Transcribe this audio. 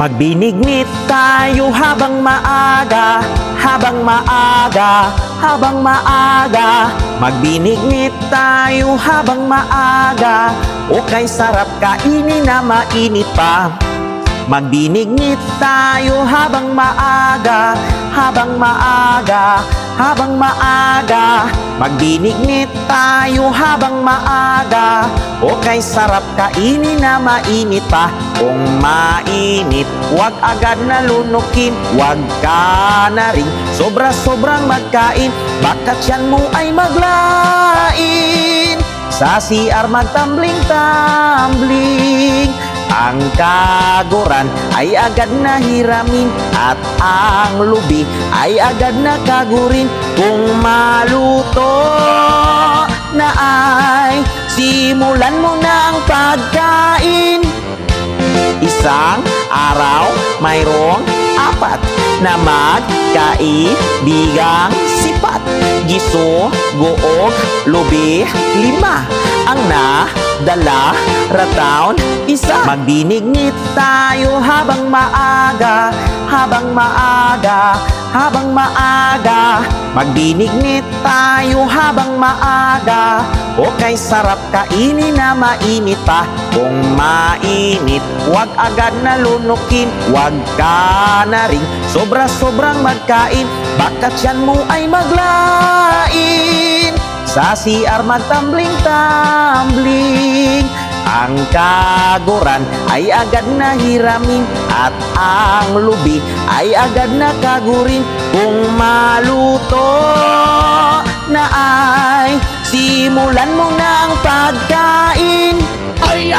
Magbinignit tayo habang maaga, habang maaga, habang maaga. Magbinignit tayo habang maaga, o kay sarap kainin na mainit pa. Magbinignit tayo habang maaga, habang maaga, habang maaga. Magbinignit tayo habang maaga, o kay sarap kainin na mainit pa. Kung mainit, huwag agad na lunukin, huwag ka na rin sobra-sobrang magkain, baka tiyan mo ay maglain. Sa CR magtambling-tambling, ang kaguran ay agad na hiramin, at ang lubi ay agad na kagurin. Kung maluto na ay simulan mo na ang pagkain. Isang araw mayroong 4 na magkaibigang sipat. Giso, goog, lubi, 5 ang nadala rataon isa. Magbinignit tayo habang maaga, habang maaga, habang maaga. Magbinignit tayo habang maaga, o kay sarap kainin na mainit pa. Kung mainit, huwag agad na lunukin, huwag ka na rin sobra-sobrang magkain, baka tiyan mo ay maglain. Sa CR magtambling-tambling, ang kaguran ay agad na hiramin, at ang lubi ay agad na kagurin. Kung maluto na ay simulan mo na ang pagkain. Ay,